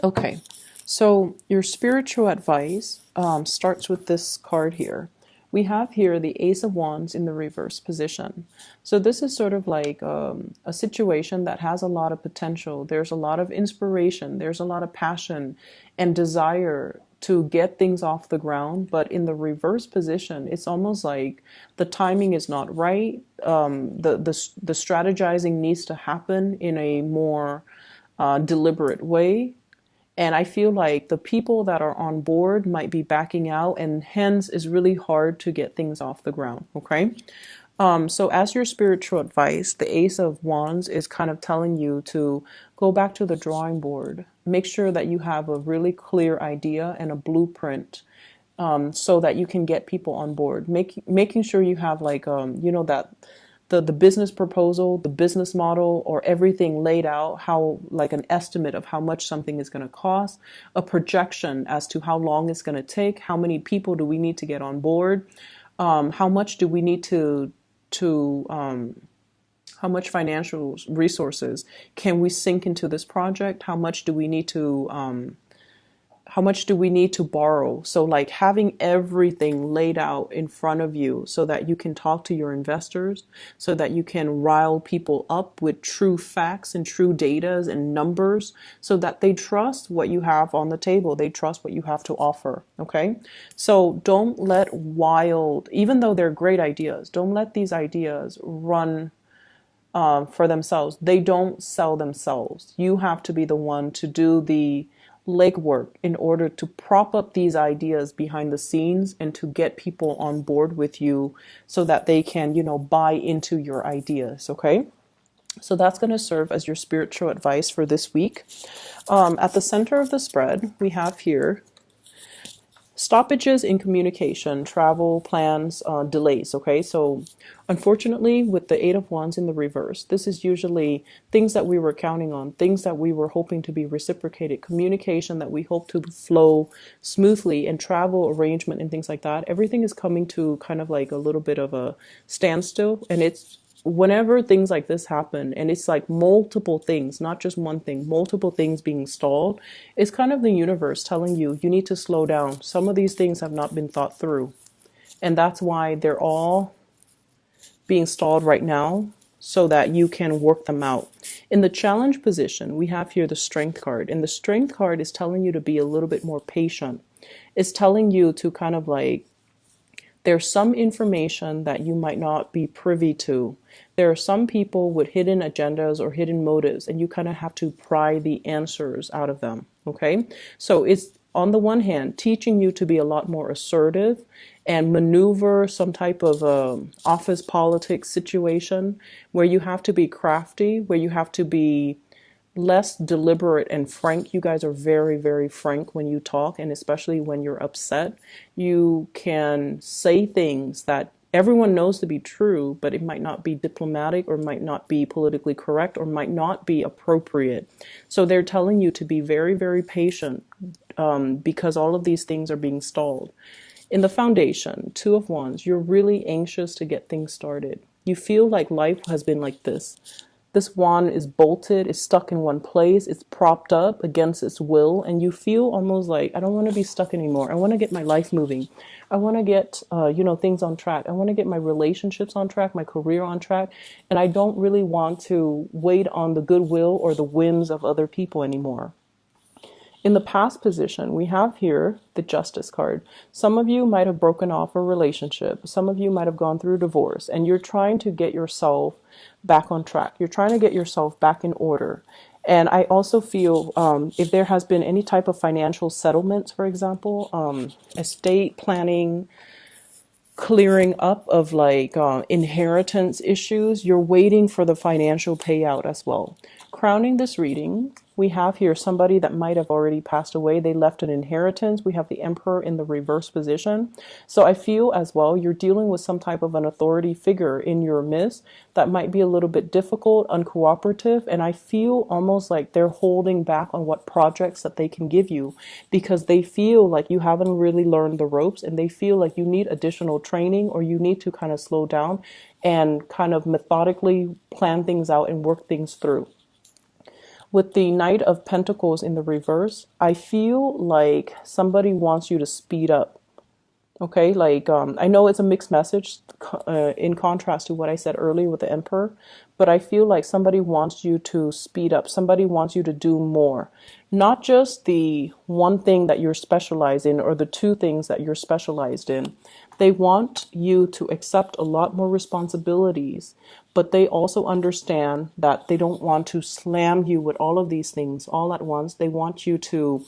Okay, so your spiritual advice starts with this card here. We have here the Ace of Wands in the reverse position. So this is sort of like a situation that has a lot of potential. There's a lot of inspiration. There's a lot of passion and desire to get things off the ground. But in the reverse position, it's almost like the timing is not right. The strategizing needs to happen in a more deliberate way, and I feel like the people that are on board might be backing out, and hence it's really hard to get things off the ground. Okay. So as your spiritual advice, the Ace of Wands is kind of telling you to go back to the drawing board. Make sure that you have a really clear idea and a blueprint, so that you can get people on board. Making sure you have like, that the business proposal, the business model, or everything laid out, how like an estimate of how much something is going to cost, a projection as to how long it's going to take, how many people do we need to get on board, how much do we need to how much financial resources can we sink into this project, how much do we need to borrow? So like having everything laid out in front of you so that you can talk to your investors, so that you can rile people up with true facts and true data and numbers, so that they trust what you have on the table. They trust what you have to offer. Okay. So don't let even though they're great ideas, don't let these ideas run for themselves. They don't sell themselves. You have to be the one to do the legwork in order to prop up these ideas behind the scenes and to get people on board with you so that they can, buy into your ideas. Okay. So that's going to serve as your spiritual advice for this week. At the center of the spread, we have here stoppages in communication, travel plans, delays. Okay, so unfortunately, with the Eight of Wands in the reverse, this is usually things that we were counting on, things that we were hoping to be reciprocated, communication that we hope to flow smoothly, and travel arrangement and things like that. Everything is coming to kind of like a little bit of a standstill, and it's whenever things like this happen, and it's like multiple things, not just one thing, multiple things being stalled, it's kind of the universe telling you need to slow down. Some of these things have not been thought through, and that's why they're all being stalled right now, so that you can work them out. In the challenge position, we have here the strength card, and the strength card is telling you to be a little bit more patient. It's telling you to kind of like, there's some information that you might not be privy to. There are some people with hidden agendas or hidden motives, and you kind of have to pry the answers out of them. Okay. So it's, on the one hand, teaching you to be a lot more assertive and maneuver some type of office politics situation where you have to be crafty, where you have to be less deliberate and frank. You guys are very, very frank when you talk, and especially when you're upset. You can say things that everyone knows to be true, but it might not be diplomatic, or might not be politically correct, or might not be appropriate. So they're telling you to be very, very patient, because all of these things are being stalled. In the foundation, Two of Wands, you're really anxious to get things started. You feel like life has been like this. This wand is bolted, it's stuck in one place, it's propped up against its will, and you feel almost like, I don't want to be stuck anymore. I want to get my life moving. I want to get, things on track. I want to get my relationships on track, my career on track, and I don't really want to wait on the goodwill or the whims of other people anymore. In the past position, we have here the Justice card. Some of you might have broken off a relationship. Some of you might have gone through divorce, and you're trying to get yourself back on track. You're trying to get yourself back in order. And I also feel if there has been any type of financial settlements, for example, estate planning, clearing up of like inheritance issues, you're waiting for the financial payout as well. Crowning this reading, we have here somebody that might have already passed away. They left an inheritance. We have the Emperor in the reverse position. So I feel as well you're dealing with some type of an authority figure in your midst that might be a little bit difficult, uncooperative, and I feel almost like they're holding back on what projects that they can give you, because they feel like you haven't really learned the ropes, and they feel like you need additional training, or you need to kind of slow down and kind of methodically plan things out and work things through. With the Knight of Pentacles in the reverse, I feel like somebody wants you to speed up. Okay, like I know it's a mixed message in contrast to what I said earlier with the Emperor, but I feel like somebody wants you to speed up. Somebody wants you to do more. Not just the one thing that you're specialized in or the two things that you're specialized in. They want you to accept a lot more responsibilities, but they also understand that they don't want to slam you with all of these things all at once. They want you to,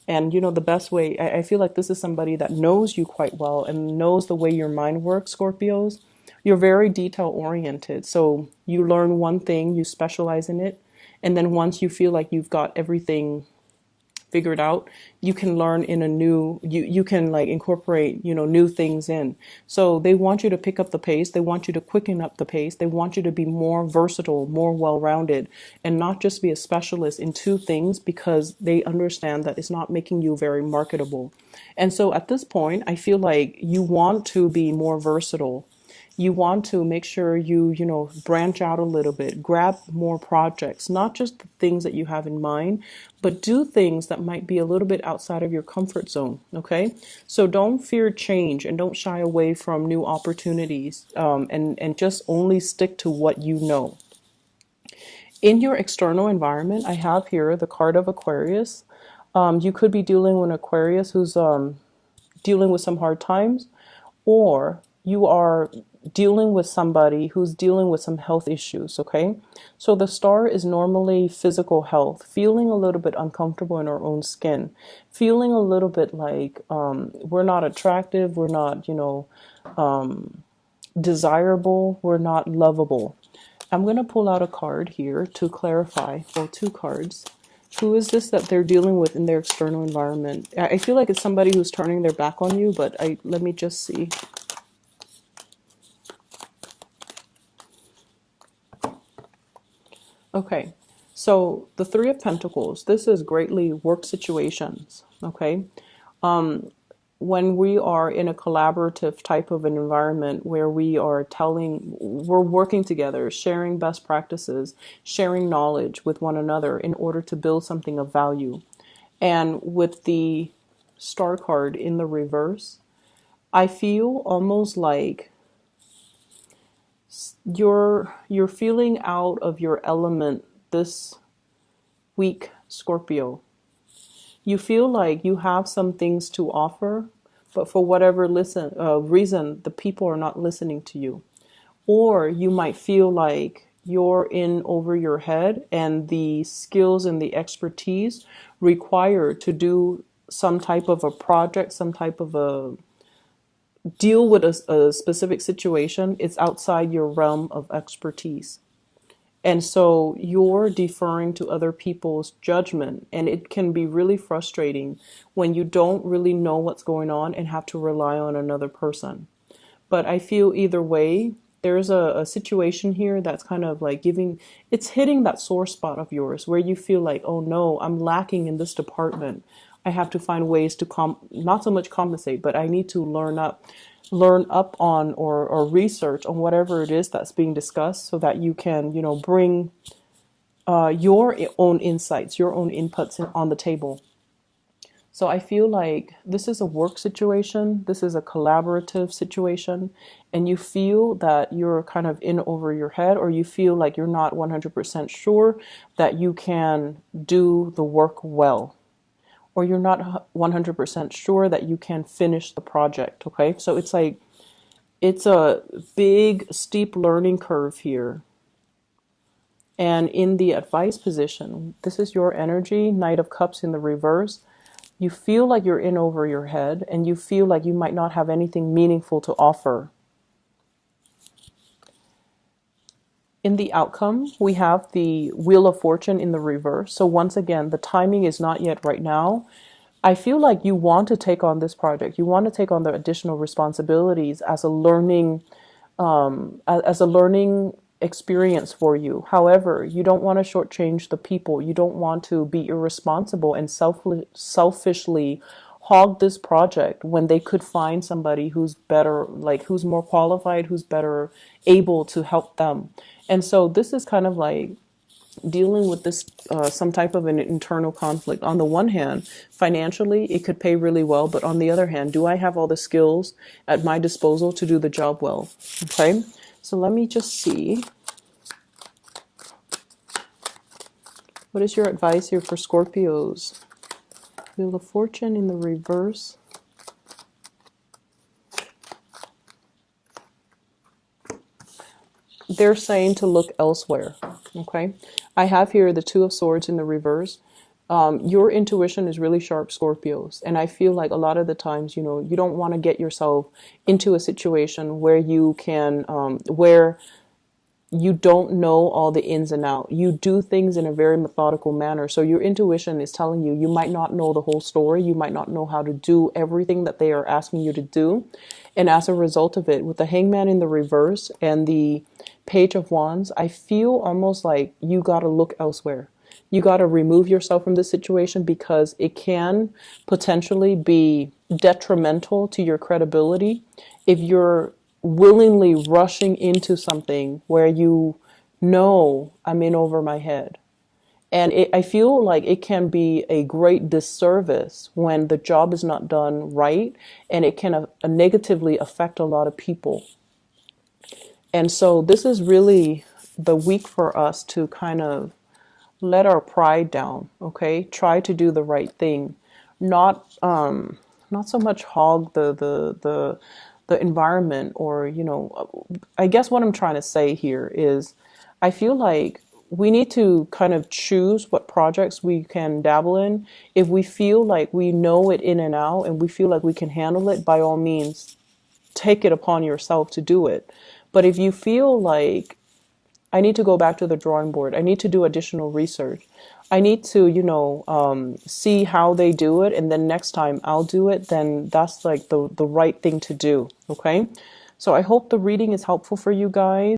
and the best way, I feel like this is somebody that knows you quite well and knows the way your mind works, Scorpios. You're very detail oriented. So you learn one thing, you specialize in it. And then once you feel like you've got everything figured out, you can learn in a new, you can like incorporate, new things in. So they want you to pick up the pace. They want you to quicken up the pace. They want you to be more versatile, more well-rounded, and not just be a specialist in two things, because they understand that it's not making you very marketable. And so at this point, I feel like you want to be more versatile. You want to make sure you branch out a little bit, grab more projects, not just the things that you have in mind, but do things that might be a little bit outside of your comfort zone. Okay, so don't fear change and don't shy away from new opportunities, and just only stick to what you know. In your external environment, I have here the card of Aquarius. You could be dealing with an Aquarius who's dealing with some hard times, or you are dealing with somebody who's dealing with some health issues, okay? So the star is normally physical health, feeling a little bit uncomfortable in our own skin, feeling a little bit like we're not attractive, we're not, desirable, we're not lovable. I'm going to pull out a card here to clarify, well, two cards. Who is this that they're dealing with in their external environment? I feel like it's somebody who's turning their back on you, but let me just see. Okay, so the Three of Pentacles, this is greatly work situations, okay? When we are in a collaborative type of an environment where we're working together, sharing best practices, sharing knowledge with one another in order to build something of value. And with the Star card in the reverse, I feel almost like you're feeling out of your element this week, Scorpio. You feel like you have some things to offer, but for whatever reason, the people are not listening to you. Or you might feel like you're in over your head and the skills and the expertise required to do some type of a project, some type of a deal with a specific situation, it's outside your realm of expertise. And so you're deferring to other people's judgment. And it can be really frustrating when you don't really know what's going on and have to rely on another person. But I feel either way, there's a situation here that's kind of like it's hitting that sore spot of yours where you feel like, oh no, I'm lacking in this department. I have to find ways to not so much compensate, but I need to learn up on or research on whatever it is that's being discussed so that you can, bring your own insights, your own inputs on the table. So I feel like this is a work situation, this is a collaborative situation, and you feel that you're kind of in over your head, or you feel like you're not 100% sure that you can do the work well, or you're not 100% sure that you can finish the project, okay? So it's like, it's a big, steep learning curve here. And in the advice position, this is your energy, Knight of Cups in the reverse. You feel like you're in over your head, and you feel like you might not have anything meaningful to offer. In the outcome, we have the Wheel of Fortune in the reverse. So once again, the timing is not yet right now. I feel like you want to take on this project. You want to take on the additional responsibilities as a learning experience for you. However, you don't want to shortchange the people. You don't want to be irresponsible and selfishly hog this project when they could find somebody who's better, like who's more qualified, who's better able to help them. And so this is kind of like dealing with this some type of an internal conflict. On the one hand, financially, it could pay really well, but on the other hand, do I have all the skills at my disposal to do the job well? Okay, so let me just see. What is your advice here for Scorpios? Wheel of Fortune in the reverse. They're saying to look elsewhere. Okay, I have here the Two of Swords in the reverse. Your intuition is really sharp, Scorpios, and I feel like a lot of the times, you know, you don't want to get yourself into a situation where you can, where you don't know all the ins and outs. You do things in a very methodical manner. So your intuition is telling you, you might not know the whole story. You might not know how to do everything that they are asking you to do. And as a result of it, with the Hangman in the reverse and the Page of Wands, I feel almost like you got to look elsewhere. You got to remove yourself from this situation because it can potentially be detrimental to your credibility if you're willingly rushing into something where you know I'm in over my head. And I feel like it can be a great disservice when the job is not done right, and it can negatively affect a lot of people. And so this is really the week for us to kind of let our pride down, okay? Try to do the right thing, not so much hog the environment, or, you know, I guess what I'm trying to say here is I feel like we need to kind of choose what projects we can dabble in. If we feel like we know it in and out and we feel like we can handle it, by all means, take it upon yourself to do it. But if you feel like I need to go back to the drawing board, I need to do additional research, I need to, you know, see how they do it, and then next time I'll do it, then that's like the right thing to do. Okay. So I hope the reading is helpful for you guys.